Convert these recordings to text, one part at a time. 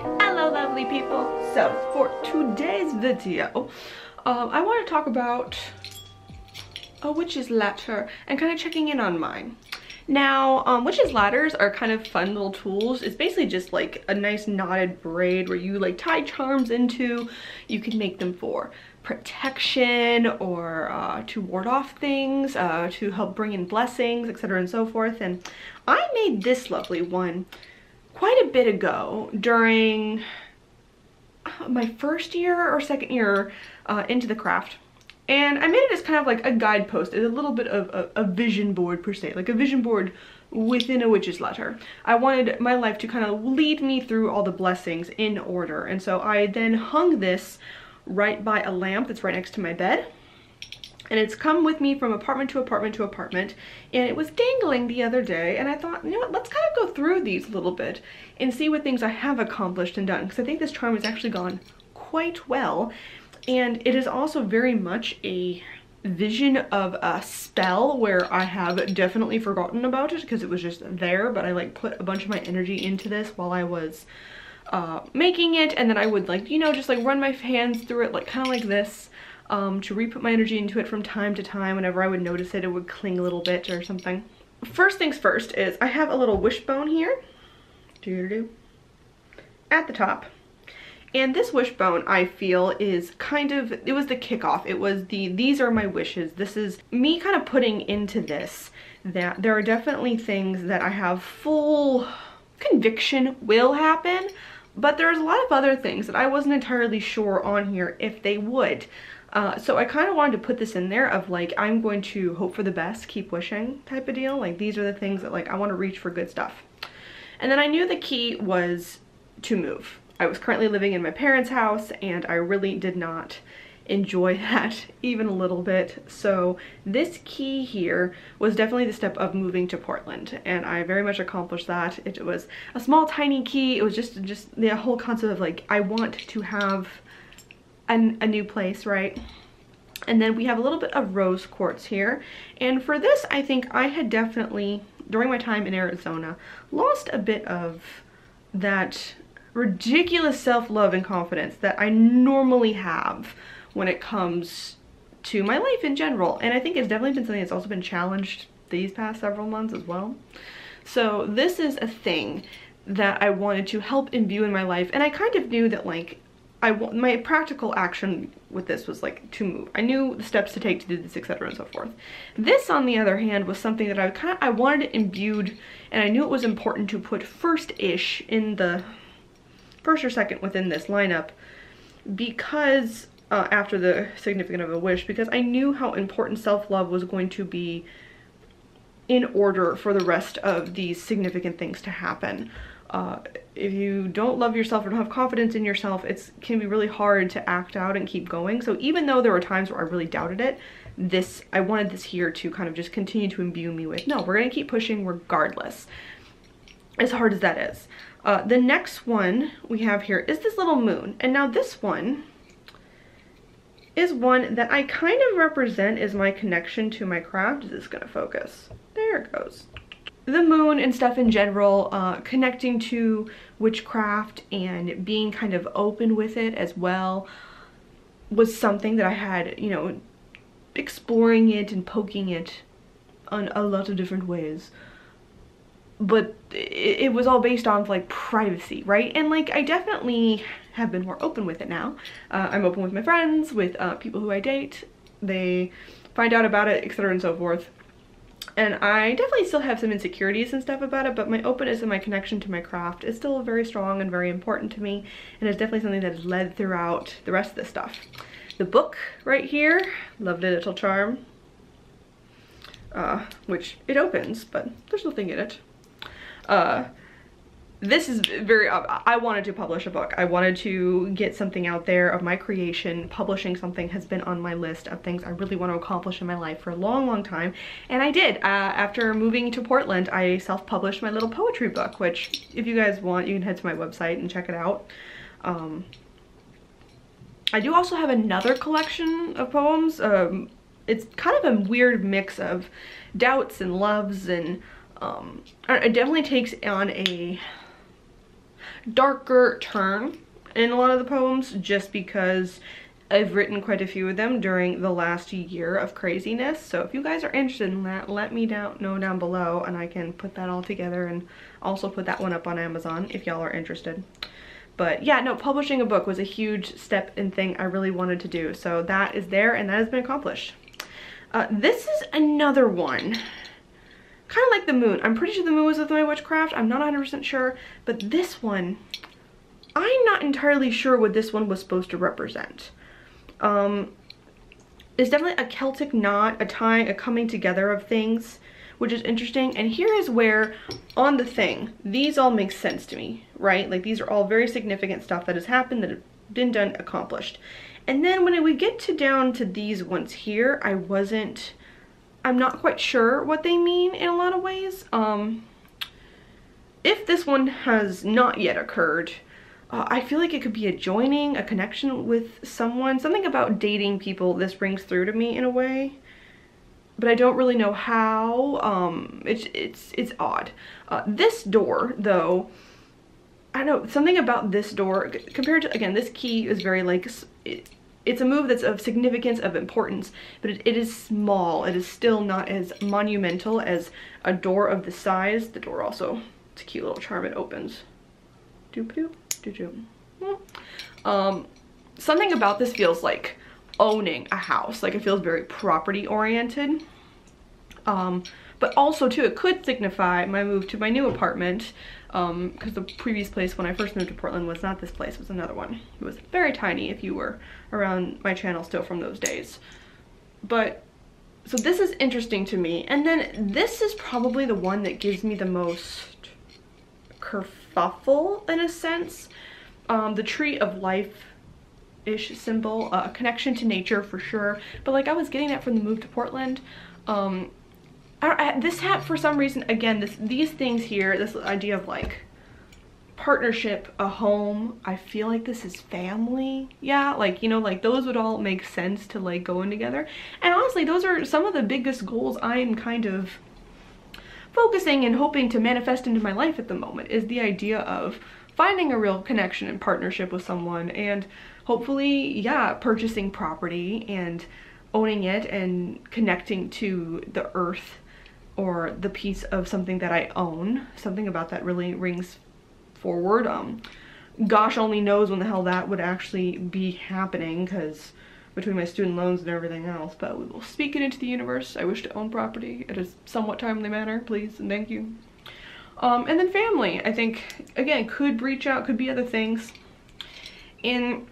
Hello lovely people. So for today's video, I want to talk about a witch's ladder and kind of checking in on mine. Now, witch's ladders are kind of fun little tools. It's basically just like a nice knotted braid where you like tie charms into. You can make them for protection or to ward off things, to help bring in blessings, etc. and so forth. And I made this lovely one quite a bit ago during my first year or second year into the craft. And I made it as kind of like a guidepost, as a little bit of a vision board per se, like a vision board within a witch's ladder. I wanted my life to kind of lead me through all the blessings in order. And so I then hung this right by a lamp that's right next to my bed. And it's come with me from apartment to apartment to apartment. And it was dangling the other day. And I thought, you know what, let's kind of go through these a little bit and see what things I have accomplished and done. Because I think this charm has actually gone quite well. And it is also very much a vision of a spell where I have definitely forgotten about it because it was just there. But I like put a bunch of my energy into this while I was making it. And then I would like, you know, just like run my hands through it like kind of like this. To re-put my energy into it from time to time. Whenever I would notice it, it would cling a little bit or something. First things first is I have a little wishbone here at the top. And this wishbone, I feel, is kind of, it was the kickoff. It was these are my wishes. This is me kind of putting into this that there are definitely things that I have full conviction will happen, but there's a lot of other things that I wasn't entirely sure on here if they would. So I kind of wanted to put this in there of like, I'm going to hope for the best, keep wishing type of deal. Like these are the things that like, I want to reach for good stuff. And then I knew the key was to move. I was currently living in my parents' house and I really did not enjoy that even a little bit. So this key here was definitely the step of moving to Portland, and I very much accomplished that. It was a small tiny key. It was just the whole concept of like, I want to have a new place, right? And then we have a little bit of rose quartz here. And for this, I think I had definitely, during my time in Arizona, lost a bit of that ridiculous self-love and confidence that I normally have when it comes to my life in general. And I think it's definitely been something that's also been challenged these past several months as well. So this is a thing that I wanted to help imbue in my life. And I kind of knew that like, my practical action with this was like to move. I knew the steps to take to do this, etc. and so forth. This, on the other hand, was something that I wanted it imbued, and I knew it was important to put first-ish in the first or second within this lineup because after the significant of a wish, because I knew how important self-love was going to be in order for the rest of these significant things to happen. If you don't love yourself or don't have confidence in yourself, it can be really hard to act out and keep going. So even though there were times where I really doubted it, I wanted this here to kind of just continue to imbue me with, no, we're gonna keep pushing regardless, as hard as that is. The next one we have here is this little moon. And now this one is one that I kind of represent as my connection to my craft. Is this gonna focus? There it goes. The moon and stuff in general, connecting to witchcraft and being kind of open with it as well was something that I had, you know, exploring it and poking it on a lot of different ways. But it was all based on like privacy, right? And like, I definitely have been more open with it now. I'm open with my friends, with people who I date. They find out about it, etc. and so forth. And I definitely still have some insecurities and stuff about it, but my openness and my connection to my craft is still very strong and very important to me, and it's definitely something that has led throughout the rest of this stuff. The book right here, lovely little charm, which it opens, but there's nothing in it. This is very, I wanted to publish a book. I wanted to get something out there of my creation. Publishing something has been on my list of things I really want to accomplish in my life for a long, long time. And I did. After moving to Portland, I self-published my little poetry book, which if you guys want, you can head to my website and check it out. I do also have another collection of poems. It's kind of a weird mix of doubts and loves, and it definitely takes on a darker turn in a lot of the poems, just because I've written quite a few of them during the last year of craziness. So if you guys are interested in that, let me know down below, and I can put that all together and also put that one up on Amazon if y'all are interested. But yeah, no, publishing a book was a huge step and thing I really wanted to do. So that is there, and that has been accomplished. This is another one, kind of like the moon. I'm pretty sure the moon was with my witchcraft. I'm not 100% sure, but this one, I'm not entirely sure what this one was supposed to represent. It's definitely a Celtic knot, a tying, a coming together of things, which is interesting. And here is where, on the thing, these all make sense to me, right? Like, these are all very significant stuff that has happened, that have been done, accomplished. And then when we get down to these ones here, I'm not quite sure what they mean in a lot of ways. If this one has not yet occurred, I feel like it could be a joining, a connection with someone, something about dating people. This rings through to me in a way, but I don't really know how. It's odd. This door, though, I don't know, something about this door compared to, again, this key is very like, it's a move that's of significance, of importance, but it is small. It is still not as monumental as a door of the size. The door also, it's a cute little charm. It opens. Doop-doop. Something about this feels like owning a house. Like, it feels very property oriented. But also too, it could signify my move to my new apartment, because the previous place when I first moved to Portland was not this place, it was another one. It was very tiny if you were around my channel still from those days. But so this is interesting to me. And then this is probably the one that gives me the most kerfuffle in a sense. The tree of life-ish symbol, a connection to nature for sure, but like I was getting that from the move to Portland. This hat, for some reason, again, these things here, this idea of like partnership, a home, I feel like this is family. Yeah, like, you know, like those would all make sense to like going together. And honestly, those are some of the biggest goals I'm kind of focusing and hoping to manifest into my life at the moment, is the idea of finding a real connection and partnership with someone, and hopefully, yeah, purchasing property and owning it and connecting to the earth or the piece of something that I own. Something about that really rings forward. Gosh only knows when the hell that would actually be happening, because between my student loans and everything else, but we will speak it into the universe. I wish to own property at a somewhat timely manner, please and thank you. And then family, I think, again, could reach out, could be other things. And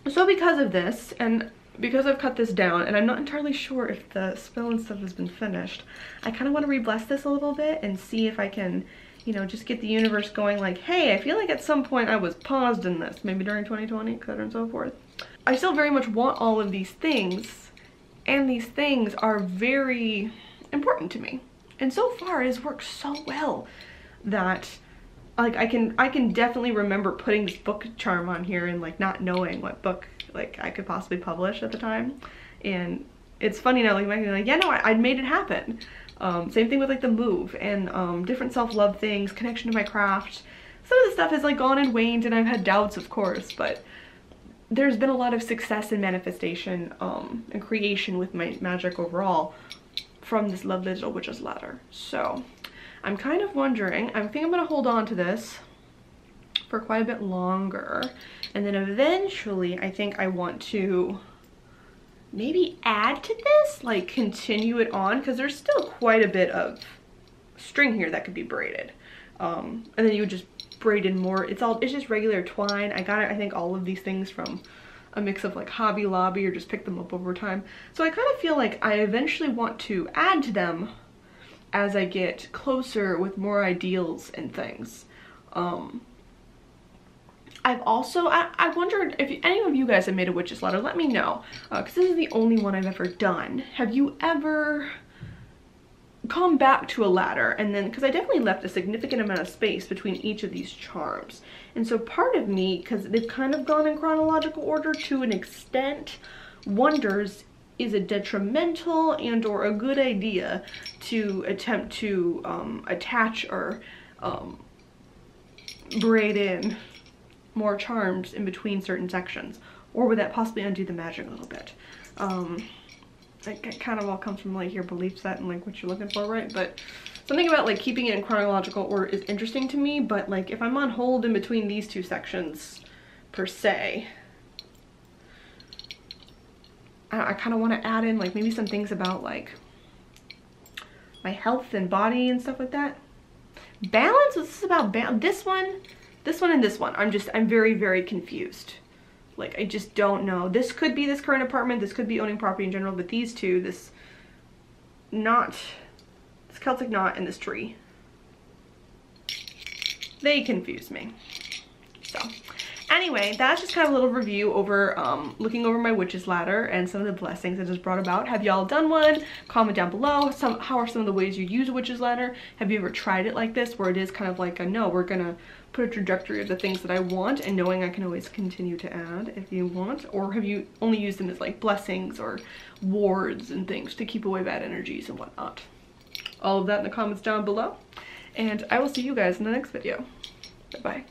so because of this, and because I've cut this down, and I'm not entirely sure if the spell and stuff has been finished, I kind of want to re-bless this a little bit and see if I can, you know, just get the universe going like, hey, I feel like at some point I was paused in this, maybe during 2020, etc. and so forth. I still very much want all of these things, and these things are very important to me. And so far it has worked so well that like I can definitely remember putting this book charm on here and like not knowing what book like I could possibly publish at the time. And it's funny now, like yeah, no, I'd made it happen. Same thing with like the move and different self-love things, connection to my craft. Some of the stuff has like gone and waned, and I've had doubts, of course, but there's been a lot of success and manifestation and creation with my magic overall from this Love Digital Witch's Ladder. So I'm kind of wondering, I think I'm gonna hold on to this for quite a bit longer, and then eventually I think I want to maybe add to this, like continue it on, because there's still quite a bit of string here that could be braided. And then you would just braid in more. It's just regular twine. I got it, I think, all of these things from a mix of like Hobby Lobby or just pick them up over time. So I kind of feel like I eventually want to add to them as I get closer with more ideals and things. I've also, I wondered if any of you guys have made a witch's ladder, let me know, because this is the only one I've ever done. Have you ever come back to a ladder and then, because I definitely left a significant amount of space between each of these charms, and so part of me, because they've kind of gone in chronological order to an extent, wonders, is it detrimental and or a good idea to attempt to attach or braid in more charms in between certain sections? Or would that possibly undo the magic a little bit? It kind of all comes from like your belief set and like what you're looking for, right? But something about like keeping it in chronological order is interesting to me, but like if I'm on hold in between these two sections per se, I kind of want to add in like maybe some things about like my health and body and stuff like that. Balance? What's this about? This one, and this one. I'm very, very confused. Like, I just don't know. This could be this current apartment. This could be owning property in general. But these two, this Celtic knot and this tree, they confuse me. So anyway, that's just kind of a little review over looking over my witch's ladder and some of the blessings I just brought about. Have y'all done one? Comment down below. How are some of the ways you use a witch's ladder? Have you ever tried it like this, where it is kind of like a no, we're gonna put a trajectory of the things that I want, and knowing I can always continue to add if you want? Or have you only used them as like blessings or wards and things to keep away bad energies and whatnot? All of that in the comments down below, and I will see you guys in the next video. Bye bye.